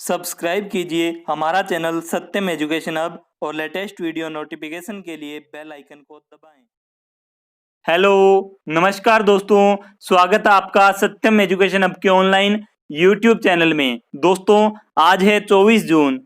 Subscribe कीजिए हमारा channel सत्यम education hub और लेटेस्ट वीडियो नोटिफिकेशन के लिए बेल आइकन को दबाएं। हेलो, नमस्कार दोस्तों, स्वागत है आपका सत्यम एजुकेशन हब के ऑनलाइन यूट्यूब चैनल में। दोस्तों, आज है 24 जून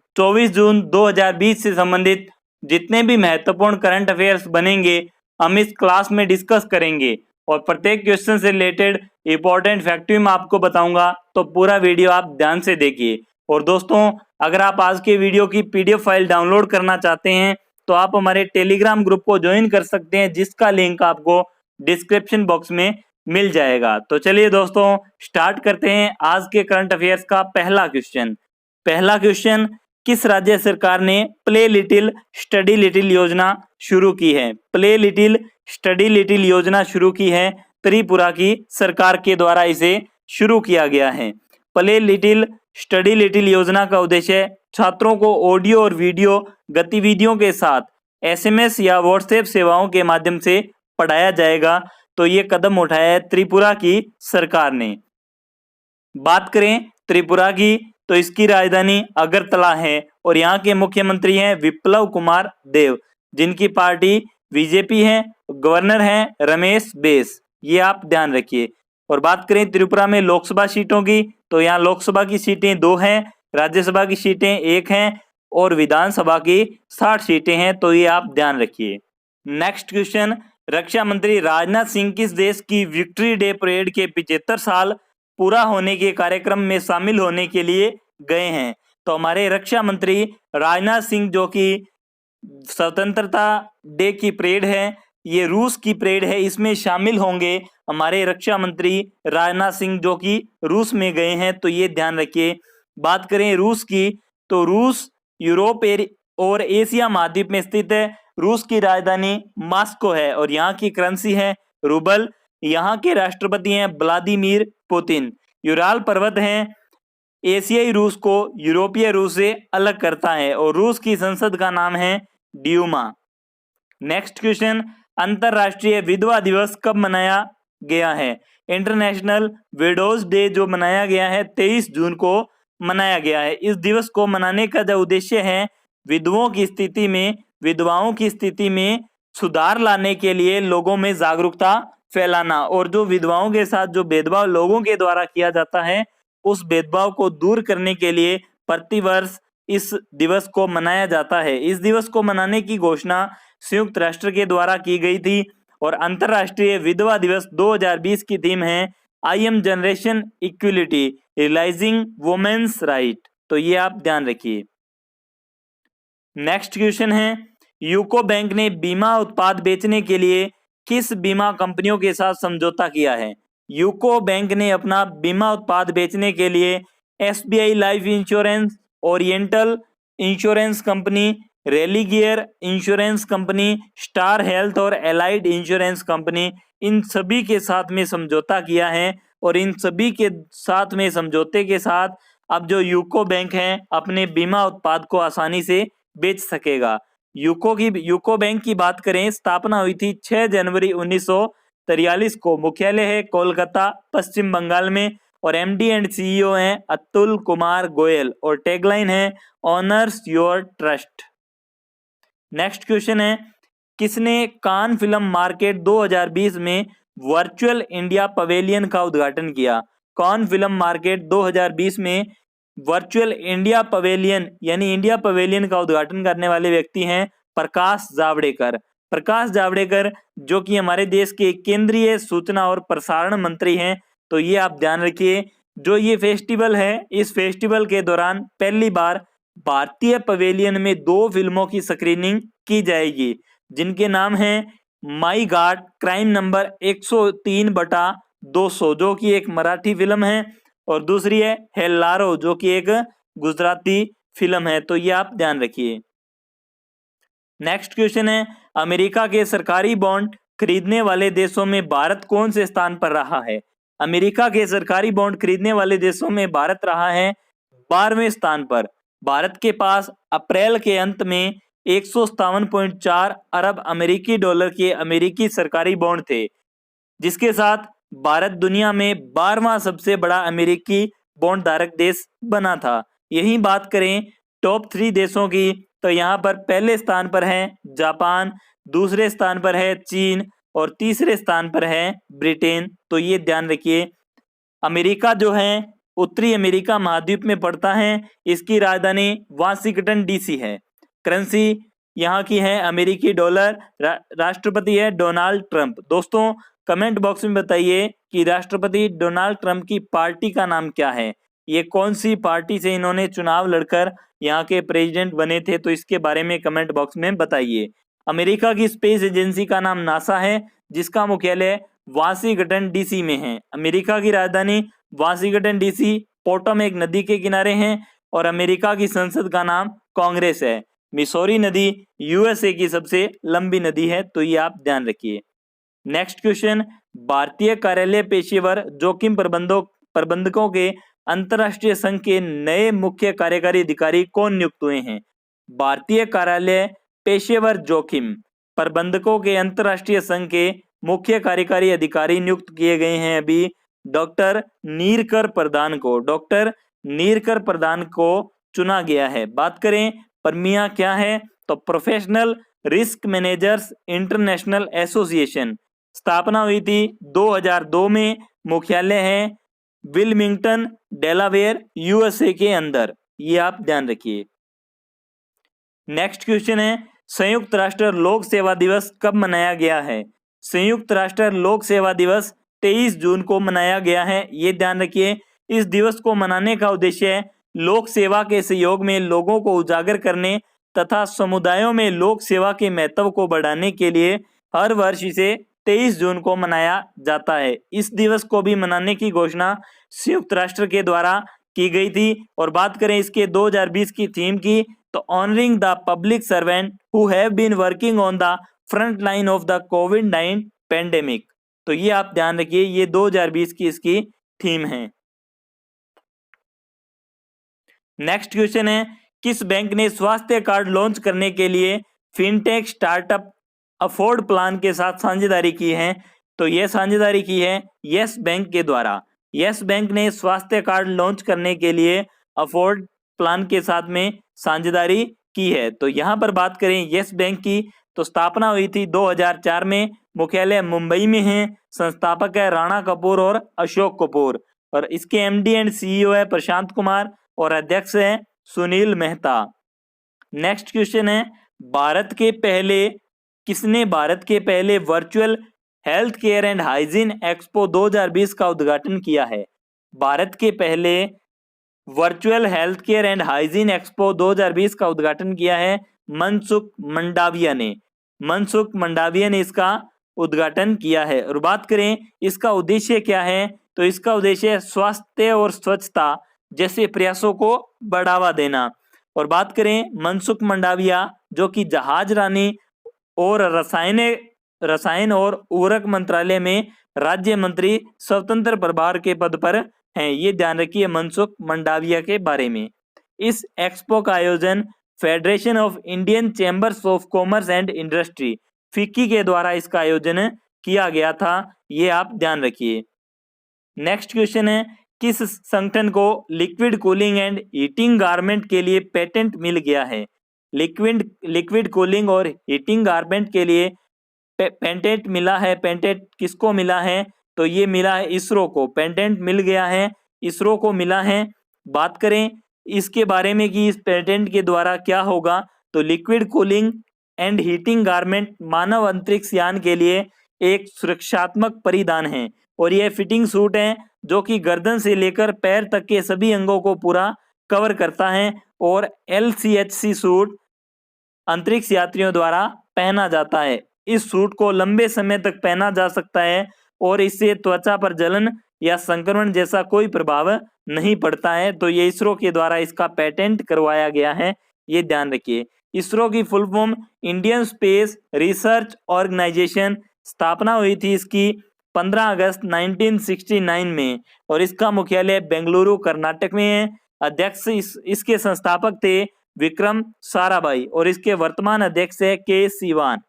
2020 से संबंधित जितने भी महत्वपूर्ण करंट अफेयर्स बनेंगे हम इस क्लास में डिस्कस करेंगे और प्रत्येक क्वेश्चन से रिलेटेड इंपॉर्टेंट फैक्ट भी मैं आपको बताऊंगा, तो पूरा वीडियो आप ध्यान से देखिए। और दोस्तों, अगर आप आज के वीडियो की पीडीएफ फाइल डाउनलोड करना चाहते हैं तो आप हमारे टेलीग्राम ग्रुप को ज्वाइन कर सकते हैं, जिसका लिंक आपको डिस्क्रिप्शन बॉक्स में मिल जाएगा। तो चलिए दोस्तों, स्टार्ट करते हैं आज के करंट अफेयर्स का पहला क्वेश्चन, किस राज्य सरकार ने प्ले लिटिल स्टडी लिटिल योजना शुरू की है? प्ले लिटिल स्टडी लिटिल योजना शुरू की है त्रिपुरा की सरकार के द्वारा इसे शुरू किया गया है। प्ले लिटिल स्टडी लिटिल योजना का उद्देश्य छात्रों को ऑडियो और वीडियो गतिविधियों के साथ एसएमएस या व्हाट्सएप सेवाओं के माध्यम से पढ़ाया जाएगा। तो ये कदम उठाया है त्रिपुरा की सरकार ने। बात करें त्रिपुरा की, तो इसकी राजधानी अगरतला है और यहाँ के मुख्यमंत्री हैं विप्लव कुमार देव, जिनकी पार्टी बीजेपी है। गवर्नर हैं रमेश बैस, ये आप ध्यान रखिए। और बात करें त्रिपुरा में लोकसभा सीटों की, तो यहाँ लोकसभा की सीटें 2 हैं, राज्यसभा की सीटें 1 हैं और विधानसभा की 60 सीटें हैं, तो ये आप ध्यान रखिए। नेक्स्ट क्वेश्चन, रक्षा मंत्री राजनाथ सिंह किस देश की विक्ट्री डे परेड के 75 साल पूरा होने के कार्यक्रम में शामिल होने के लिए गए हैं? तो हमारे रक्षा मंत्री राजनाथ सिंह, जो कि स्वतंत्रता डे की परेड है, ये रूस की परेड है, इसमें शामिल होंगे हमारे रक्षा मंत्री राजनाथ सिंह, जो कि रूस में गए हैं, तो ये ध्यान रखिए। बात करें रूस की, तो रूस यूरोप और एशिया महाद्वीप में स्थित है। रूस की राजधानी मॉस्को है और यहाँ की करेंसी है रूबल। यहाँ के राष्ट्रपति हैं व्लादिमीर पुतिन। यूराल पर्वत हैं, एशियाई रूस को यूरोपीय रूस से अलग करता है और रूस की संसद का नाम है ड्यूमा। नेक्स्ट क्वेश्चन, अंतरराष्ट्रीय विधवा दिवस कब मनाया गया है? इंटरनेशनल विडोज डे जो मनाया गया है 23 जून को मनाया गया है। इस दिवस को मनाने का जो उद्देश्य है विधवाओं की स्थिति में सुधार लाने के लिए लोगों में जागरूकता फैलाना, और जो विधवाओं के साथ जो भेदभाव लोगों के द्वारा किया जाता है उस भेदभाव को दूर करने के लिए प्रतिवर्ष इस दिवस को मनाया जाता है। इस दिवस को मनाने की घोषणा संयुक्त राष्ट्र के द्वारा की गई थी और अंतरराष्ट्रीय विधवा दिवस 2020 की थीम है I am generation equality realising women's right, तो ये आप ध्यान रखिए। नेक्स्ट क्वेश्चन है, यूको बैंक ने बीमा उत्पाद बेचने के लिए किस बीमा कंपनियों के साथ समझौता किया है? यूको बैंक ने अपना बीमा उत्पाद बेचने के लिए SBI Life Insurance, Oriental Insurance Company, Religare Insurance Company, Star Health और एलाइड इंश्योरेंस कंपनी, इन सभी के साथ में समझौता किया है। और इन सभी के साथ में समझौते के साथ अब जो यूको बैंक है अपने बीमा उत्पाद को आसानी से बेच सकेगा। यूको बैंक की बात करें, स्थापना हुई थी 6 जनवरी 1943 को। मुख्यालय है कोलकाता, पश्चिम बंगाल में और एमडी एंड सीईओ हैं अतुल कुमार गोयल और टैगलाइन है honours your trust. Next question है, किसने कान फिल्म मार्केट 2020 में वर्चुअल इंडिया पवेलियन का उद्घाटन किया? कान फिल्म मार्केट 2020 में वर्चुअल इंडिया पवेलियन यानी इंडिया पवेलियन का उद्घाटन करने वाले व्यक्ति हैं प्रकाश जावड़ेकर, जो कि हमारे देश के केंद्रीय सूचना और प्रसारण मंत्री हैं। तो ये आप ध्यान रखिए। जो ये फेस्टिवल है, इस फेस्टिवल के दौरान पहली बार भारतीय पवेलियन में 2 फिल्मों की स्क्रीनिंग की जाएगी, जिनके नाम हैं माई घाट क्राइम नंबर 103/200, जो कि एक मराठी फिल्म है, और दूसरी है हेल्लारो, जो कि एक गुजराती फिल्म है। तो ये आप ध्यान रखिए। नेक्स्ट क्वेश्चन है, अमेरिका के सरकारी बॉन्ड खरीदने वाले देशों में भारत कौन से स्थान पर रहा है? अमेरिका के सरकारी बॉन्ड खरीदने वाले देशों में भारत रहा है 12वें स्थान पर। भारत के पास अप्रैल के अंत में 157.4 अरब अमेरिकी डॉलर के अमेरिकी सरकारी बॉन्ड थे, जिसके साथ भारत दुनिया में 12वां सबसे बड़ा अमेरिकी बॉन्ड धारक देश बना था। यही बात करें टॉप 3 देशों की, तो यहाँ पर पहले स्थान पर है जापान, दूसरे स्थान पर है चीन और तीसरे स्थान पर है ब्रिटेन। तो ये ध्यान रखिए। अमेरिका जो है उत्तरी अमेरिका महाद्वीप में पड़ता है। इसकी राजधानी वाशिंगटन डीसी है। करेंसी यहाँ की है अमेरिकी डॉलर। राष्ट्रपति है डोनाल्ड ट्रंप। दोस्तों कमेंट बॉक्स में बताइए कि राष्ट्रपति डोनाल्ड ट्रंप की पार्टी का नाम क्या है। ये कौन सी पार्टी से इन्होंने चुनाव लड़कर यहाँ के प्रेसिडेंट बने थे, तो इसके बारे में कमेंट बॉक्स में बताइए। अमेरिका की स्पेस एजेंसी का नाम नासा है, जिसका मुख्यालय वाशिंगटन डीसी में है। अमेरिका की राजधानी वाशिंगटन डीसी पोटोमेक नदी के किनारे है और अमेरिका की संसद का नाम कांग्रेस है। मिसौरी नदी यूएसए की सबसे लंबी नदी है, तो ये आप ध्यान रखिए। नेक्स्ट क्वेश्चन, भारतीय कार्यालय पेशेवर जोखिम प्रबंधकों के अंतरराष्ट्रीय संघ के नए मुख्य कार्यकारी अधिकारी कौन नियुक्त हुए हैं। भारतीय कार्यालय पेशेवर जोखिम प्रबंधकों के अंतरराष्ट्रीय संघ के मुख्य कार्यकारी अधिकारी नियुक्त किए गए हैं अभी डॉक्टर नीरकर प्रधान को चुना गया है। बात करें परमिया क्या है, तो professional risk managers international association, स्थापना हुई थी 2002 में। मुख्यालय है विल्मिंगटन डेलावेयर यूएसए के अंदर। ये आप ध्यान रखिए। नेक्स्ट क्वेश्चन है, संयुक्त राष्ट्र लोक सेवा दिवस कब मनाया गया है। संयुक्त राष्ट्र लोक सेवा दिवस 23 जून को मनाया गया है। ये ध्यान रखिए। इस दिवस को मनाने का उद्देश्य है लोक सेवा के सहयोग में लोगों को उजागर करने तथा समुदायों में लोक सेवा के महत्व को बढ़ाने के लिए हर वर्ष इसे 23 जून को मनाया जाता है। इस दिवस को भी मनाने की घोषणा संयुक्त राष्ट्र के द्वारा की गई थी। और बात करें इसके 2020 की थीम की, तो honouring the public servant who have been working on the front line of the कोविड-19 पेंडेमिक। तो ये आप ध्यान रखिए, ये 2020 की इसकी थीम है। नेक्स्ट क्वेश्चन है, किस बैंक ने स्वास्थ्य कार्ड लॉन्च करने के लिए फिनटेक स्टार्टअप अफोर्ड प्लान के साथ साझेदारी की है। तो यह साझेदारी की है यस बैंक के द्वारा। यस बैंक ने स्वास्थ्य कार्ड लॉन्च करने के लिए अफोर्ड प्लान के साथ में साझेदारी की है। तो यहाँ पर बात करें यस बैंक की, तो स्थापना हुई थी 2004 में। मुख्यालय मुंबई में है। संस्थापक है राणा कपूर और अशोक कपूर और इसके एमडी एंड सीईओ है प्रशांत कुमार और अध्यक्ष है सुनील मेहता। नेक्स्ट क्वेश्चन है, किसने भारत के पहले virtual health care and hygiene expo 2020 का उद्घाटन किया है। भारत के पहले virtual health care and hygiene expo 2020 का उद्घाटन किया है मनसुख मंडाविया ने इसका उद्घाटन किया है। और बात करें इसका उद्देश्य क्या है, तो इसका उद्देश्य स्वास्थ्य और स्वच्छता जैसे प्रयासों को बढ़ावा देना। और बात करें मनसुख मंडाविया जो कि जहाज रानी और रसायन और उर्वरक मंत्रालय में राज्य मंत्री स्वतंत्र प्रभार के पद पर हैं। ये ध्यान रखिए मनसुख मंडाविया के बारे में। इस एक्सपो का आयोजन federation of Indian chambers of commerce and industry FICCI के द्वारा इसका आयोजन किया गया था। ये आप ध्यान रखिए। नेक्स्ट क्वेश्चन है, किस संगठन को liquid cooling and heating garment के लिए पेटेंट मिल गया है। लिक्विड कूलिंग और हीटिंग गारमेंट के लिए पेटेंट मिला है। पेटेंट किसको मिला है, तो ये मिला है इसरो को। पेटेंट मिल गया है, इसरो को मिला है। बात करें इसके बारे में कि इस पेटेंट के द्वारा क्या होगा, तो liquid cooling and heating garment मानव अंतरिक्ष यान के लिए एक सुरक्षात्मक परिधान है और यह फिटिंग सूट है जो कि गर्दन से लेकर पैर तक के सभी अंगों को पूरा कवर करता है। और LCHC सूट अंतरिक्ष यात्रियों द्वारा पहना जाता है। इस सूट को लंबे समय तक पहना जा सकता है और इससे त्वचा पर जलन या संक्रमण जैसा कोई प्रभाव नहीं पड़ता है। तो ये इसरो के द्वारा इसका पेटेंट करवाया गया है, ये ध्यान रखिए। इसरो की full form Indian space research organisation, स्थापना हुई थी इसकी 15 अगस्त 1969 में और इसका मुख्यालय बेंगलुरु कर्नाटक में है। अध्यक्ष इसके संस्थापक थे विक्रम साराभाई और इसके वर्तमान अध्यक्ष है के सिवान।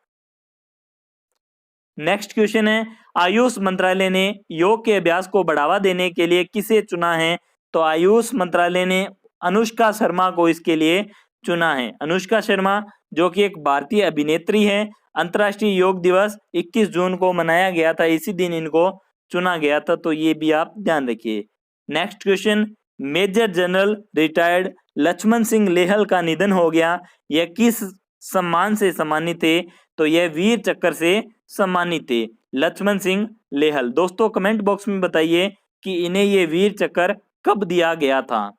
नेक्स्ट क्वेश्चन है, आयुष मंत्रालय ने योग के अभ्यास को बढ़ावा देने के लिए किसे चुना है, तो आयुष मंत्रालय ने अनुष्का शर्मा को इसके लिए चुना है। अनुष्का शर्मा जो कि एक भारतीय अभिनेत्री है। अंतर्राष्ट्रीय योग दिवस 21 जून को मनाया गया था, इसी दिन इनको चुना गया था, तो ये भी आप ध्यान रखिए। Next question, major general retired Lakshman Singh Lehal का निधन हो गया, यह किस सम्मान से सम्मानित थे? तो यह वीर चक्र से सम्मानित थे लक्ष्मण सिंह लेहल। दोस्तों कमेंट बॉक्स में बताइए कि इन्हें ये वीर चक्र कब दिया गया था।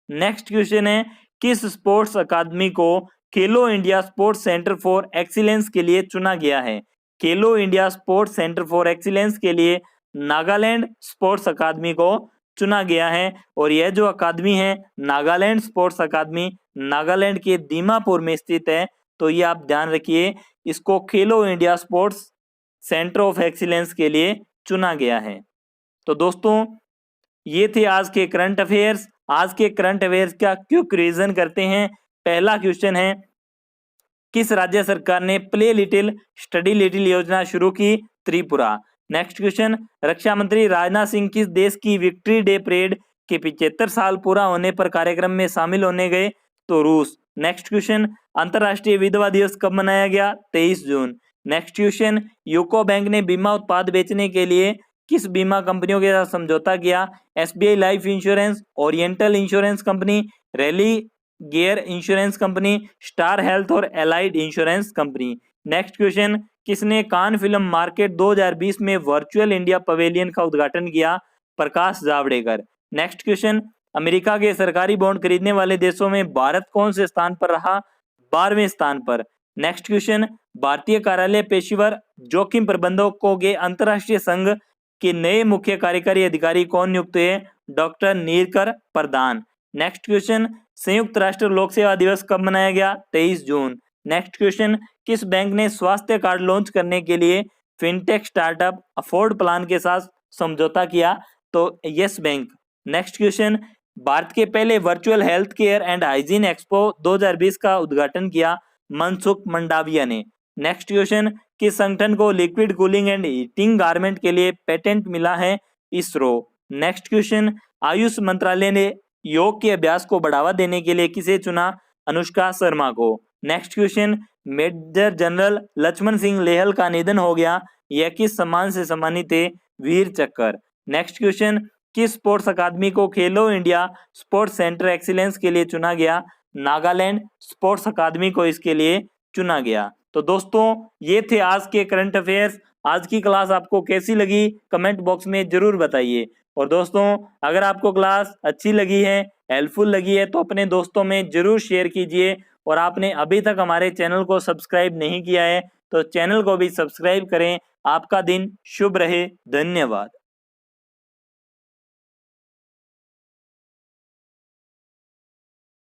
नेक्स्ट क्वेश्चन है, किस स्पोर्ट्स अकादमी को खेलो India sports centre for excellence के लिए चुना गया है? खेलो India sports centre for excellence के लिए नागालैंड स्पोर्ट्स अकादमी को चुना गया है। और यह जो अकादमी है नागालैंड स्पोर्ट्स अकादमी नागालैंड के दीमापुर में स्थित है, तो ये आप ध्यान रखिए, इसको खेलो India sports centre of excellence के लिए चुना गया है। तो दोस्तों ये थे आज के करंट अफेयर्स। आज के करंट अफेयर्स का क्विक रिवीजन करते हैं। पहला क्वेश्चन है, किस राज्य सरकार ने प्ले लिटिल स्टडी लिटिल योजना शुरू की? त्रिपुरा। नेक्स्ट क्वेश्चन, रक्षा मंत्री राजनाथ सिंह किस देश की विक्ट्री डे परेड के 75 साल पूरा होने पर कार्यक्रम में शामिल होने गए? तो रूस। नेक्स्ट क्वेश्चन, अंतर्राष्ट्रीय विधवा दिवस कब मनाया गया? 23 जून। नेक्स्ट क्वेश्चन, यूको बैंक ने बीमा उत्पाद बेचने के लिए किस बीमा कंपनियों के साथ समझौता किया? SBI Life Insurance, Oriental Insurance Company, Religare Insurance Company, Star Health और Allied Insurance Company. Next question, किसने कान फिल्म मार्केट 2020 में वर्चुअल इंडिया पवेलियन का उद्घाटन किया? Prakash Javadekar. Next question, America के सरकारी बॉन्ड खरीदने वाले देशों में भारत कौन से स्थान पर रहा? 12वें स्थान पर। नेक्स्ट क्वेश्चन, भारतीय कार्यालय पेशेवर जोखिम प्रबंधकों के अंतर्राष्ट्रीय संघ के नए मुख्य कार्यकारी अधिकारी कौन नियुक्त हुए? डॉक्टर नीरकर प्रधान। नेक्स्ट क्वेश्चन, संयुक्त राष्ट्र लोक सेवा दिवस कब मनाया गया? 23 जून। नेक्स्ट क्वेश्चन, किस बैंक ने स्वास्थ्य कार्ड लॉन्च करने के लिए फिनटेक स्टार्टअप अफोर्ड प्लान के साथ समझौता किया? तो yes bank. Next question, Bharat के पहले virtual health care and hygiene expo 2020 का उद्घाटन किया? मनसुख मंडाविया ने। नेक्स्ट क्वेश्चन, किस संगठन को liquid cooling and heating garment के लिए पेटेंट मिला है? इसरो। नेक्स्ट क्वेश्चन, आयुष मंत्रालय ने योग के अभ्यास को बढ़ावा देने के लिए किसे चुना? अनुष्का शर्मा को। Next question, major general Lakshman Singh Lehal का निधन हो गया, यह किस सम्मान से सम्मानित थे? वीर चक्र। नेक्स्ट क्वेश्चन, किस स्पोर्ट्स अकादमी को खेलो इंडिया स्पोर्ट्स सेंटर एक्सीलेंस के लिए चुना गया? नागालैंड स्पोर्ट्स अकादमी को इसके लिए चुना गया। तो दोस्तों ये थे आज के करंट अफेयर्स। आज की क्लास आपको कैसी लगी कमेंट बॉक्स में जरूर बताइए। और दोस्तों अगर आपको क्लास अच्छी लगी है, हेल्पफुल लगी है, तो अपने दोस्तों में जरूर शेयर कीजिए। और आपने अभी तक हमारे चैनल को सब्सक्राइब नहीं किया है तो चैनल को भी सब्सक्राइब करें। आपका दिन शुभ रहे। धन्यवाद।